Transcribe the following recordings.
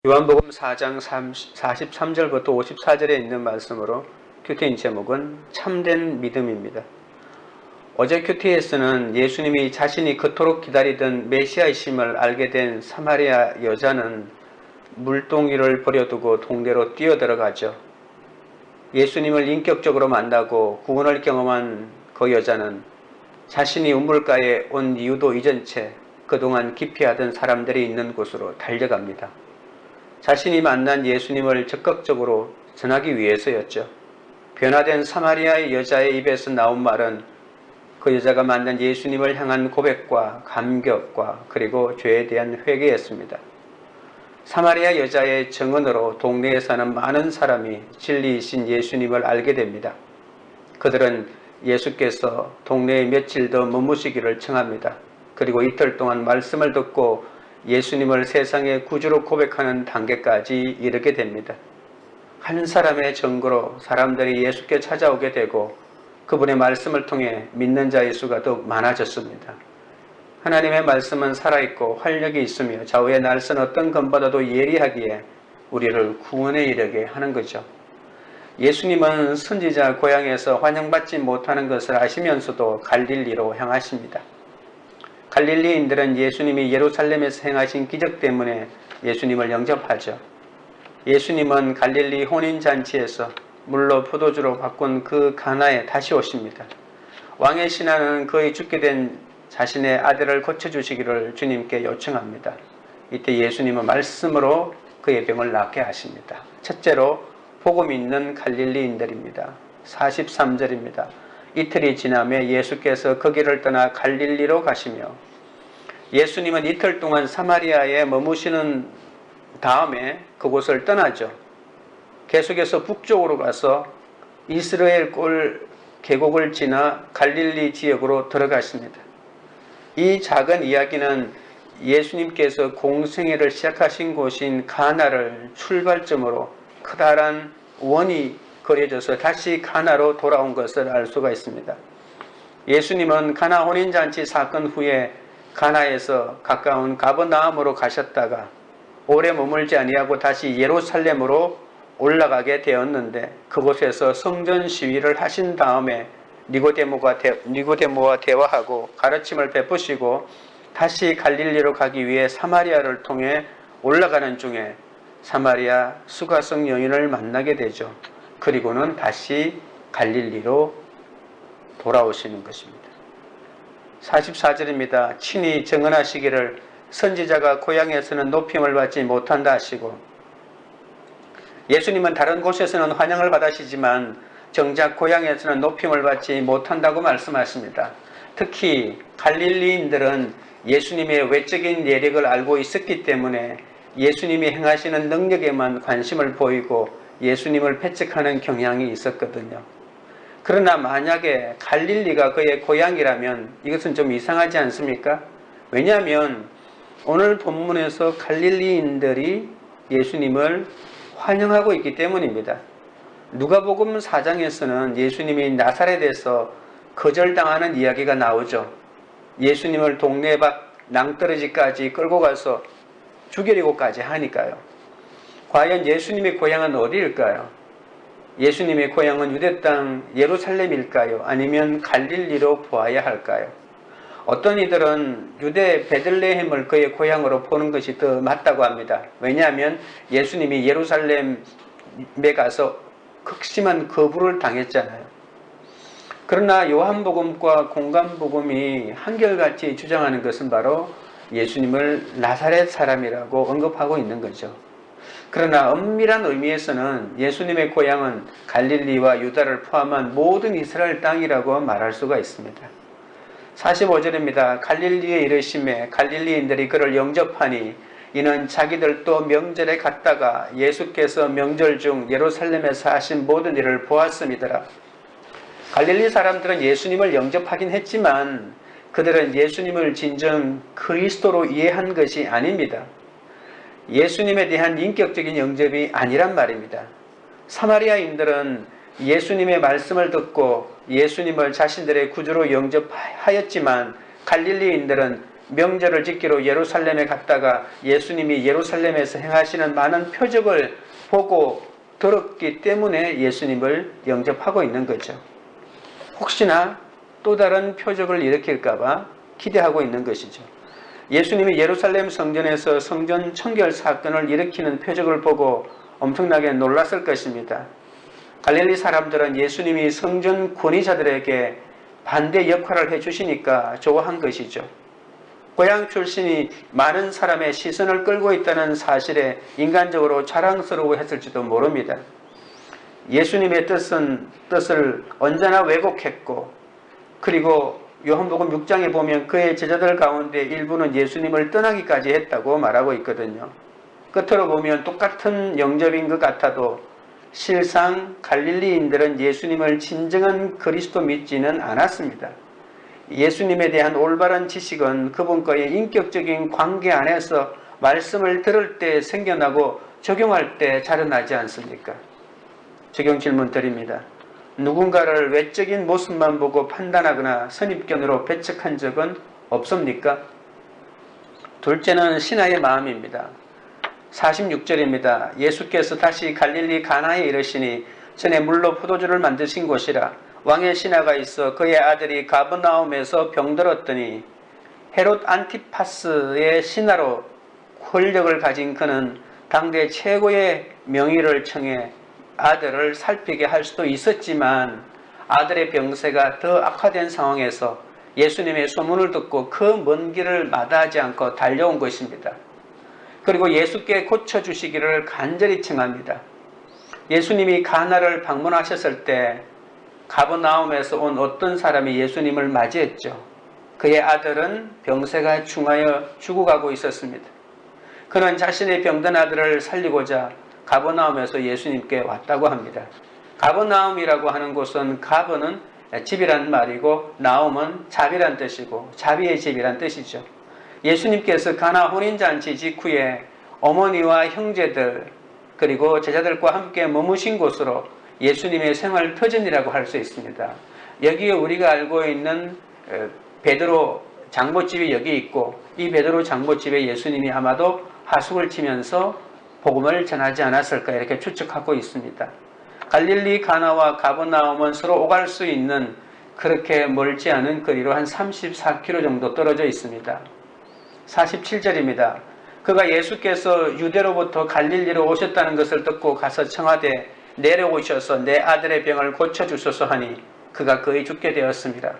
요한복음 4장 43절부터 54절에 있는 말씀으로 큐티인 제목은 참된 믿음입니다. 어제 큐티에서는 예수님이 자신이 그토록 기다리던 메시아이심을 알게 된 사마리아 여자는 물동이를 버려두고 동네로 뛰어들어가죠. 예수님을 인격적으로 만나고 구원을 경험한 그 여자는 자신이 우물가에 온 이유도 잊은 채 그동안 기피하던 사람들이 있는 곳으로 달려갑니다. 자신이 만난 예수님을 적극적으로 전하기 위해서였죠. 변화된 사마리아의 여자의 입에서 나온 말은 그 여자가 만난 예수님을 향한 고백과 감격과 그리고 죄에 대한 회개였습니다. 사마리아 여자의 증언으로 동네에 사는 많은 사람이 진리이신 예수님을 알게 됩니다. 그들은 예수께서 동네에 며칠 더 머무시기를 청합니다. 그리고 이틀 동안 말씀을 듣고 예수님을 세상의 구주로 고백하는 단계까지 이르게 됩니다. 한 사람의 증거로 사람들이 예수께 찾아오게 되고 그분의 말씀을 통해 믿는 자의 수가 더욱 많아졌습니다. 하나님의 말씀은 살아있고 활력이 있으며 좌우의 날선 어떤 검보다도 예리하기에 우리를 구원에 이르게 하는 거죠. 예수님은 선지자 고향에서 환영받지 못하는 것을 아시면서도 갈릴리로 향하십니다. 갈릴리인들은 예수님이 예루살렘에서 행하신 기적 때문에 예수님을 영접하죠. 예수님은 갈릴리 혼인잔치에서 물로 포도주로 바꾼 그 가나에 다시 오십니다. 왕의 신하는 그의 죽게 된 자신의 아들을 고쳐주시기를 주님께 요청합니다. 이때 예수님은 말씀으로 그의 병을 낫게 하십니다. 첫째로 복음 있는 갈릴리인들입니다. 43절입니다. 이틀이 지나며 예수께서 거기를 떠나 갈릴리로 가시며 예수님은 이틀 동안 사마리아에 머무시는 다음에 그곳을 떠나죠. 계속해서 북쪽으로 가서 이스라엘 꼴 계곡을 지나 갈릴리 지역으로 들어가십니다. 이 작은 이야기는 예수님께서 공생애를 시작하신 곳인 가나를 출발점으로 커다란 원이 그려져서 다시 가나로 돌아온 것을 알 수가 있습니다. 예수님은 가나 혼인잔치 사건 후에 가나에서 가까운 가버나움으로 가셨다가 오래 머물지 아니하고 다시 예루살렘으로 올라가게 되었는데 그곳에서 성전 시위를 하신 다음에 니고데모와 대화하고 가르침을 베푸시고 다시 갈릴리로 가기 위해 사마리아를 통해 올라가는 중에 사마리아 수가성 여인을 만나게 되죠. 그리고는 다시 갈릴리로 돌아오시는 것입니다. 44절입니다. 친히 증언하시기를 선지자가 고향에서는 높임을 받지 못한다 하시고 예수님은 다른 곳에서는 환영을 받으시지만 정작 고향에서는 높임을 받지 못한다고 말씀하십니다. 특히 갈릴리인들은 예수님의 외적인 예력을 알고 있었기 때문에 예수님이 행하시는 능력에만 관심을 보이고 예수님을 배척하는 경향이 있었거든요. 그러나 만약에 갈릴리가 그의 고향이라면 이것은 좀 이상하지 않습니까? 왜냐하면 오늘 본문에서 갈릴리인들이 예수님을 환영하고 있기 때문입니다. 누가복음 4장에서는 예수님이 나사렛에서 거절당하는 이야기가 나오죠. 예수님을 동네 밖 낭떠러지까지 끌고 가서 죽이려고까지 하니까요. 과연 예수님의 고향은 어디일까요? 예수님의 고향은 유대 땅 예루살렘일까요? 아니면 갈릴리로 보아야 할까요? 어떤 이들은 유대 베들레헴을 그의 고향으로 보는 것이 더 맞다고 합니다. 왜냐하면 예수님이 예루살렘에 가서 극심한 거부를 당했잖아요. 그러나 요한복음과 공관복음이 한결같이 주장하는 것은 바로 예수님을 나사렛 사람이라고 언급하고 있는 거죠. 그러나 엄밀한 의미에서는 예수님의 고향은 갈릴리와 유다를 포함한 모든 이스라엘 땅이라고 말할 수가 있습니다. 45절입니다. 갈릴리에 이르심에 갈릴리인들이 그를 영접하니 이는 자기들도 명절에 갔다가 예수께서 명절 중 예루살렘에서 하신 모든 일을 보았음이더라. 갈릴리 사람들은 예수님을 영접하긴 했지만 그들은 예수님을 진정 그리스도로 이해한 것이 아닙니다. 예수님에 대한 인격적인 영접이 아니란 말입니다. 사마리아인들은 예수님의 말씀을 듣고 예수님을 자신들의 구주로 영접하였지만 갈릴리인들은 명절을 지키러 예루살렘에 갔다가 예수님이 예루살렘에서 행하시는 많은 표적을 보고 들었기 때문에 예수님을 영접하고 있는 거죠. 혹시나 또 다른 표적을 일으킬까봐 기대하고 있는 것이죠. 예수님이 예루살렘 성전에서 성전 청결 사건을 일으키는 표적을 보고 엄청나게 놀랐을 것입니다. 갈릴리 사람들은 예수님이 성전 권위자들에게 반대 역할을 해주시니까 좋아한 것이죠. 고향 출신이 많은 사람의 시선을 끌고 있다는 사실에 인간적으로 자랑스러워했을지도 모릅니다. 예수님의 뜻을 언제나 왜곡했고, 그리고 요한복음 6장에 보면 그의 제자들 가운데 일부는 예수님을 떠나기까지 했다고 말하고 있거든요. 끝으로 보면 똑같은 영접인 것 같아도 실상 갈릴리인들은 예수님을 진정한 그리스도 믿지는 않았습니다. 예수님에 대한 올바른 지식은 그분과의 인격적인 관계 안에서 말씀을 들을 때 생겨나고 적용할 때 자라나지 않습니까? 적용 질문 드립니다. 누군가를 외적인 모습만 보고 판단하거나 선입견으로 배척한 적은 없습니까? 둘째는 신하의 마음입니다. 46절입니다. 예수께서 다시 갈릴리 가나에 이르시니 전에 물로 포도주를 만드신 곳이라. 왕의 신하가 있어 그의 아들이 가버나움에서 병들었더니 헤롯 안티파스의 신하로 권력을 가진 그는 당대 최고의 명의를 청해 아들을 살피게 할 수도 있었지만 아들의 병세가 더 악화된 상황에서 예수님의 소문을 듣고 그 먼 길을 마다하지 않고 달려온 것입니다. 그리고 예수께 고쳐주시기를 간절히 청합니다. 예수님이 가나를 방문하셨을 때 가버나움에서 온 어떤 사람이 예수님을 맞이했죠. 그의 아들은 병세가 중하여 죽어가고 있었습니다. 그는 자신의 병든 아들을 살리고자 가버나움에서 예수님께 왔다고 합니다. 가버나움이라고 하는 곳은 가버는 집이란 말이고 나움은 잡이란 뜻이고 자비의 집이란 뜻이죠. 예수님께서 가나 혼인잔치 직후에 어머니와 형제들 그리고 제자들과 함께 머무신 곳으로 예수님의 생활 터전이라고 할 수 있습니다. 여기에 우리가 알고 있는 베드로 장보집이 여기 있고 이 베드로 장보집에 예수님이 아마도 하숙을 치면서 복음을 전하지 않았을까 이렇게 추측하고 있습니다. 갈릴리 가나와 가버나움은 서로 오갈 수 있는 그렇게 멀지 않은 거리로 한 34km 정도 떨어져 있습니다. 47절입니다. 그가 예수께서 유대로부터 갈릴리로 오셨다는 것을 듣고 가서 청하되 내려오셔서 내 아들의 병을 고쳐주소서 하니 그가 거의 죽게 되었습니다.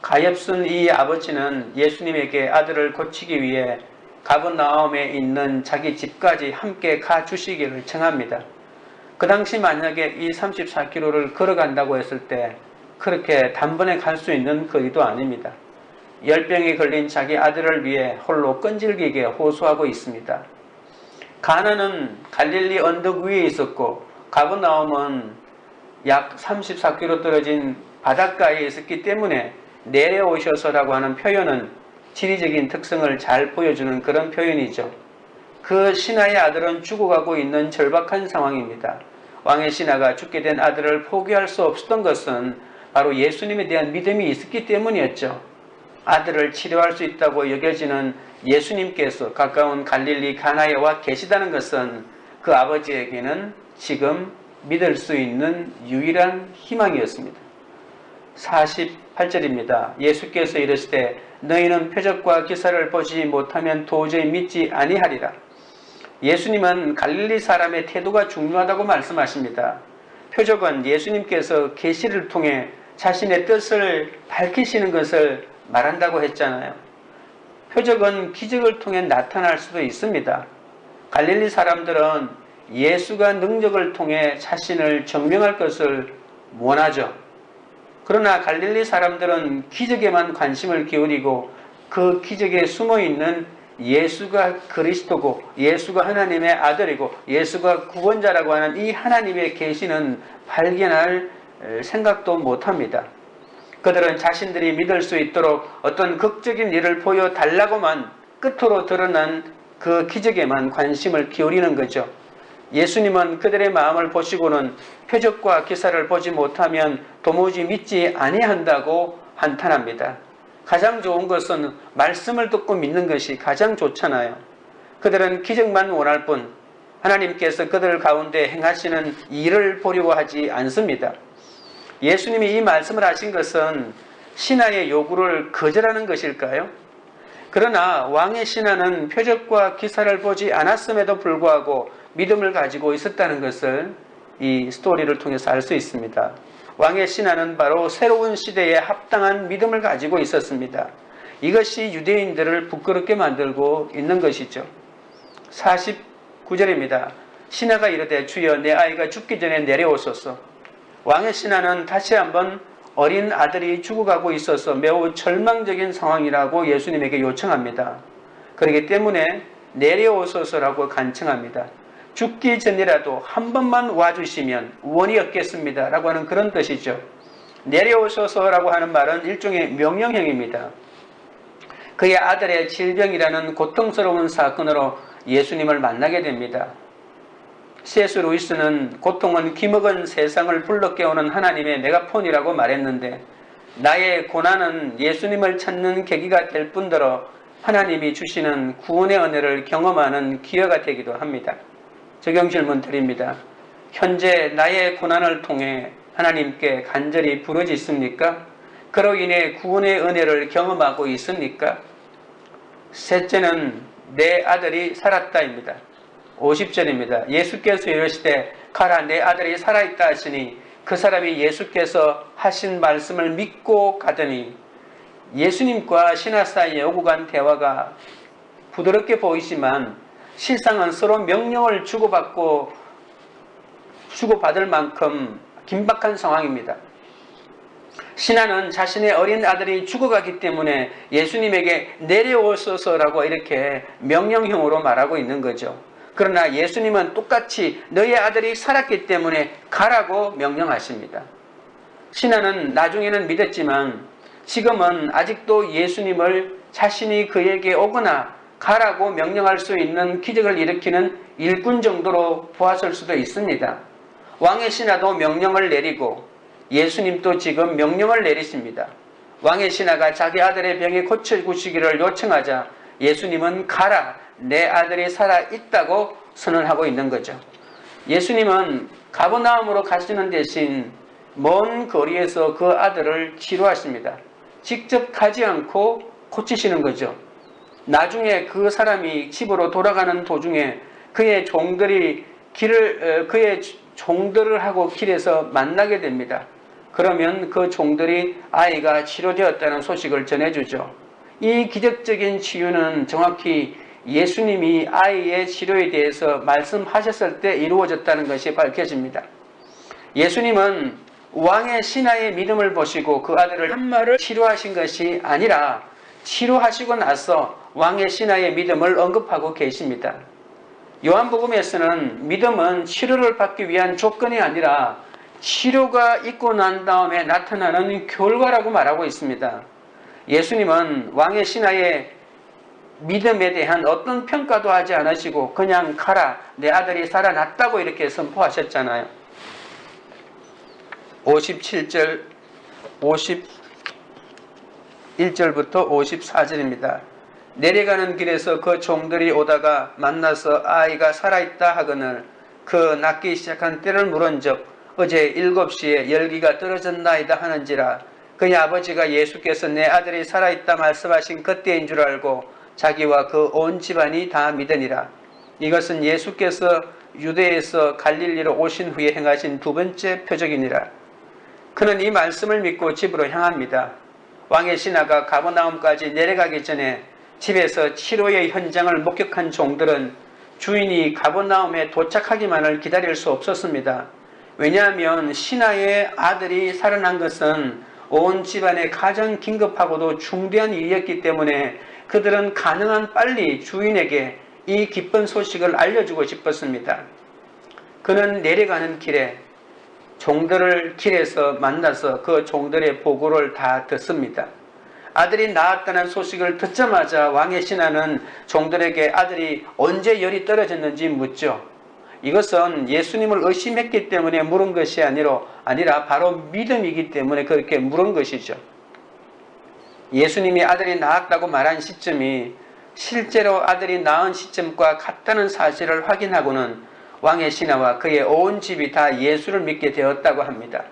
가엾은 이 아버지는 예수님에게 아들을 고치기 위해 가버나움에 있는 자기 집까지 함께 가주시기를 청합니다. 그 당시 만약에 이 34km를 걸어간다고 했을 때 그렇게 단번에 갈 수 있는 거리도 아닙니다. 열병에 걸린 자기 아들을 위해 홀로 끈질기게 호소하고 있습니다. 가나는 갈릴리 언덕 위에 있었고 가버나움은 약 34km 떨어진 바닷가에 있었기 때문에 내려오셔서라고 하는 표현은 지리적인 특성을 잘 보여주는 그런 표현이죠. 그 신하의 아들은 죽어가고 있는 절박한 상황입니다. 왕의 신하가 죽게 된 아들을 포기할 수 없었던 것은 바로 예수님에 대한 믿음이 있었기 때문이었죠. 아들을 치료할 수 있다고 여겨지는 예수님께서 가까운 갈릴리 가나에 와 계시다는 것은 그 아버지에게는 지금 믿을 수 있는 유일한 희망이었습니다. 48절입니다. 예수께서 이르시되 너희는 표적과 기사를 보지 못하면 도저히 믿지 아니하리라. 예수님은 갈릴리 사람의 태도가 중요하다고 말씀하십니다. 표적은 예수님께서 계시를 통해 자신의 뜻을 밝히시는 것을 말한다고 했잖아요. 표적은 기적을 통해 나타날 수도 있습니다. 갈릴리 사람들은 예수가 능력을 통해 자신을 증명할 것을 원하죠. 그러나 갈릴리 사람들은 기적에만 관심을 기울이고 그 기적에 숨어있는 예수가 그리스도고 예수가 하나님의 아들이고 예수가 구원자라고 하는 이 하나님의 계시는 발견할 생각도 못합니다. 그들은 자신들이 믿을 수 있도록 어떤 극적인 일을 보여달라고만 끝으로 드러난 그 기적에만 관심을 기울이는 거죠. 예수님은 그들의 마음을 보시고는 표적과 기사를 보지 못하면 도무지 믿지 아니한다고 한탄합니다. 가장 좋은 것은 말씀을 듣고 믿는 것이 가장 좋잖아요. 그들은 기적만 원할 뿐 하나님께서 그들 가운데 행하시는 일을 보려고 하지 않습니다. 예수님이 이 말씀을 하신 것은 신하의 요구를 거절하는 것일까요? 그러나 왕의 신하는 표적과 기사를 보지 않았음에도 불구하고 믿음을 가지고 있었다는 것을 이 스토리를 통해서 알 수 있습니다. 왕의 신하는 바로 새로운 시대에 합당한 믿음을 가지고 있었습니다. 이것이 유대인들을 부끄럽게 만들고 있는 것이죠. 49절입니다. 신하가 이르되 주여 내 아이가 죽기 전에 내려오소서. 왕의 신하는 다시 한번 어린 아들이 죽어가고 있어서 매우 절망적인 상황이라고 예수님에게 요청합니다. 그렇기 때문에 내려오소서라고 간청합니다. 죽기 전이라도 한 번만 와주시면 원이 없겠습니다 라고 하는 그런 뜻이죠. 내려오소서라고 하는 말은 일종의 명령형입니다. 그의 아들의 질병이라는 고통스러운 사건으로 예수님을 만나게 됩니다. C.S. 루이스는 고통은 기먹은 세상을 불러 깨우는 하나님의 메가폰이라고 말했는데 나의 고난은 예수님을 찾는 계기가 될 뿐더러 하나님이 주시는 구원의 은혜를 경험하는 기회가 되기도 합니다. 적용 질문 드립니다. 현재 나의 고난을 통해 하나님께 간절히 부르짖습니까? 그로 인해 구원의 은혜를 경험하고 있습니까? 셋째는 내 아들이 살았다입니다. 50절입니다. 예수께서 이르시되 가라 내 아들이 살아있다 하시니 그 사람이 예수께서 하신 말씀을 믿고 가더니 예수님과 신하 사이에 오고 간 대화가 부드럽게 보이지만 실상은 서로 명령을 주고받을 만큼 긴박한 상황입니다. 신하는 자신의 어린 아들이 죽어가기 때문에 예수님에게 내려오소서라고 이렇게 명령형으로 말하고 있는 거죠. 그러나 예수님은 똑같이 너의 아들이 살았기 때문에 가라고 명령하십니다. 신하는 나중에는 믿었지만 지금은 아직도 예수님을 자신이 그에게 오거나 가라고 명령할 수 있는 기적을 일으키는 일꾼 정도로 보았을 수도 있습니다. 왕의 신하도 명령을 내리고 예수님도 지금 명령을 내리십니다. 왕의 신하가 자기 아들의 병이 고쳐주시기를 요청하자 예수님은 가라 내 아들이 살아있다고 선언하고 있는 거죠. 예수님은 가버나움으로 가시는 대신 먼 거리에서 그 아들을 치료하십니다. 직접 가지 않고 고치시는 거죠. 나중에 그 사람이 집으로 돌아가는 도중에 그의 종들을 하고 길에서 만나게 됩니다. 그러면 그 종들이 아이가 치료되었다는 소식을 전해주죠. 이 기적적인 치유는 정확히 예수님이 아이의 치료에 대해서 말씀하셨을 때 이루어졌다는 것이 밝혀집니다. 예수님은 왕의 신하의 믿음을 보시고 그 아들을 한 말을 치료하신 것이 아니라 치료하시고 나서 왕의 신하의 믿음을 언급하고 계십니다. 요한복음에서는 믿음은 치료를 받기 위한 조건이 아니라 치료가 있고 난 다음에 나타나는 결과라고 말하고 있습니다. 예수님은 왕의 신하의 믿음에 대한 어떤 평가도 하지 않으시고 그냥 가라 내 아들이 살아났다고 이렇게 선포하셨잖아요. 57절 51절부터 54절입니다. 내려가는 길에서 그 종들이 오다가 만나서 아이가 살아있다 하거늘 그 낫기 시작한 때를 물은즉 어제 7시에 열기가 떨어졌나이다 하는지라 그의 아버지가 예수께서 내 아들이 살아있다 말씀하신 그때인 줄 알고 자기와 그 온 집안이 다 믿으니라. 이것은 예수께서 유대에서 갈릴리로 오신 후에 행하신 두 번째 표적이니라. 그는 이 말씀을 믿고 집으로 향합니다. 왕의 신하가 가버나움까지 내려가기 전에 집에서 치료의 현장을 목격한 종들은 주인이 가버나움에 도착하기만을 기다릴 수 없었습니다. 왜냐하면 신하의 아들이 살아난 것은 온 집안에 가장 긴급하고도 중대한 일이었기 때문에 그들은 가능한 빨리 주인에게 이 기쁜 소식을 알려주고 싶었습니다. 그는 내려가는 길에 종들을 길에서 만나서 그 종들의 보고를 다 듣습니다. 아들이 낳았다는 소식을 듣자마자 왕의 신하는 종들에게 아들이 언제 열이 떨어졌는지 묻죠. 이것은 예수님을 의심했기 때문에 물은 것이 아니라 바로 믿음이기 때문에 그렇게 물은 것이죠. 예수님이 아들이 낳았다고 말한 시점이 실제로 아들이 낳은 시점과 같다는 사실을 확인하고는 왕의 신하와 그의 온 집이 다 예수를 믿게 되었다고 합니다.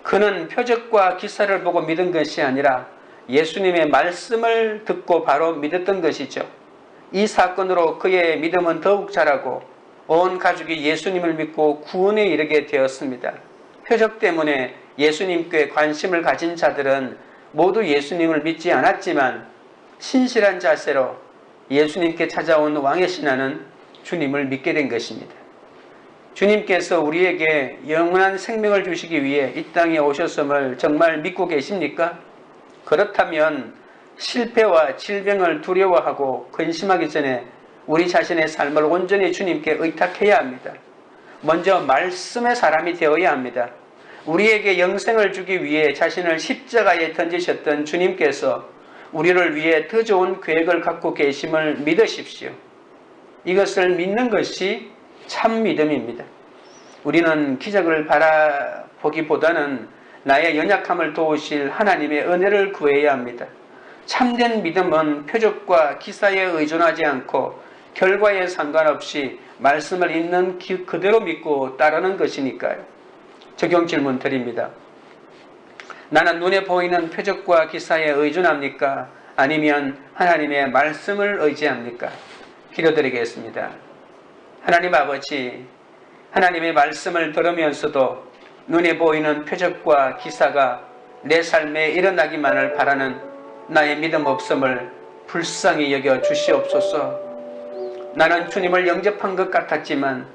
그는 표적과 기사를 보고 믿은 것이 아니라 예수님의 말씀을 듣고 바로 믿었던 것이죠. 이 사건으로 그의 믿음은 더욱 자라고 온 가족이 예수님을 믿고 구원에 이르게 되었습니다. 표적 때문에 예수님께 관심을 가진 자들은 모두 예수님을 믿지 않았지만 신실한 자세로 예수님께 찾아온 왕의 신하는 주님을 믿게 된 것입니다. 주님께서 우리에게 영원한 생명을 주시기 위해 이 땅에 오셨음을 정말 믿고 계십니까? 그렇다면 실패와 질병을 두려워하고 근심하기 전에 우리 자신의 삶을 온전히 주님께 의탁해야 합니다. 먼저 말씀의 사람이 되어야 합니다. 우리에게 영생을 주기 위해 자신을 십자가에 던지셨던 주님께서 우리를 위해 더 좋은 계획을 갖고 계심을 믿으십시오. 이것을 믿는 것이 참 믿음입니다. 우리는 기적을 바라보기보다는 나의 연약함을 도우실 하나님의 은혜를 구해야 합니다. 참된 믿음은 표적과 기사에 의존하지 않고 결과에 상관없이 말씀을 있는 그대로 믿고 따르는 것이니까요. 적용 질문 드립니다. 나는 눈에 보이는 표적과 기사에 의존합니까? 아니면 하나님의 말씀을 의지합니까? 기도드리겠습니다. 하나님 아버지, 하나님의 말씀을 들으면서도 눈에 보이는 표적과 기사가 내 삶에 일어나기만을 바라는 나의 믿음 없음을 불쌍히 여겨 주시옵소서. 나는 주님을 영접한 것 같았지만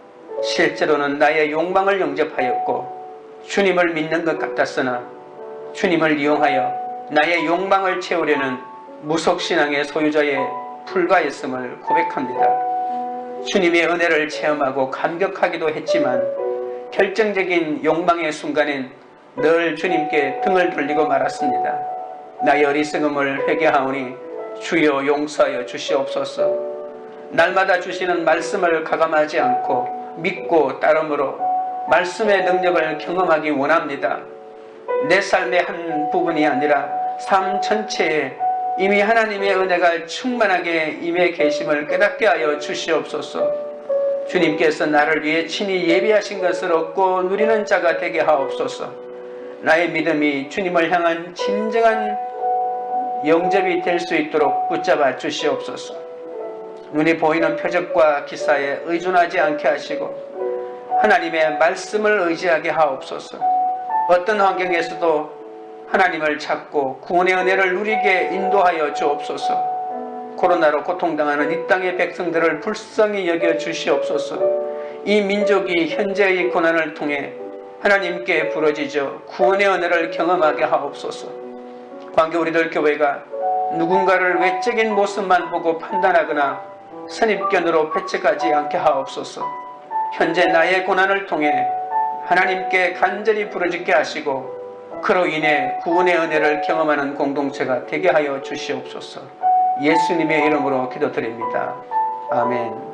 실제로는 나의 욕망을 영접하였고 주님을 믿는 것 같았으나 주님을 이용하여 나의 욕망을 채우려는 무속신앙의 소유자에 불과했음을 고백합니다. 주님의 은혜를 체험하고 감격하기도 했지만 결정적인 욕망의 순간엔 늘 주님께 등을 돌리고 말았습니다. 나의 어리석음을 회개하오니 주여 용서하여 주시옵소서. 날마다 주시는 말씀을 가감하지 않고 믿고 따름으로 말씀의 능력을 경험하기 원합니다. 내 삶의 한 부분이 아니라 삶 전체에 이미 하나님의 은혜가 충만하게 임해 계심을 깨닫게 하여 주시옵소서. 주님께서 나를 위해 친히 예비하신 것을 얻고 누리는 자가 되게 하옵소서. 나의 믿음이 주님을 향한 진정한 영접이 될 수 있도록 붙잡아 주시옵소서. 눈에 보이는 표적과 기사에 의존하지 않게 하시고 하나님의 말씀을 의지하게 하옵소서. 어떤 환경에서도 하나님을 찾고 구원의 은혜를 누리게 인도하여 주옵소서. 코로나로 고통당하는 이 땅의 백성들을 불쌍히 여겨 주시옵소서. 이 민족이 현재의 고난을 통해 하나님께 부르짖어 구원의 은혜를 경험하게 하옵소서. 관계 우리들 교회가 누군가를 외적인 모습만 보고 판단하거나 선입견으로 배척하지 않게 하옵소서. 현재 나의 고난을 통해 하나님께 간절히 부르짖게 하시고 그로 인해 구원의 은혜를 경험하는 공동체가 되게 하여 주시옵소서. 예수님의 이름으로 기도드립니다. 아멘.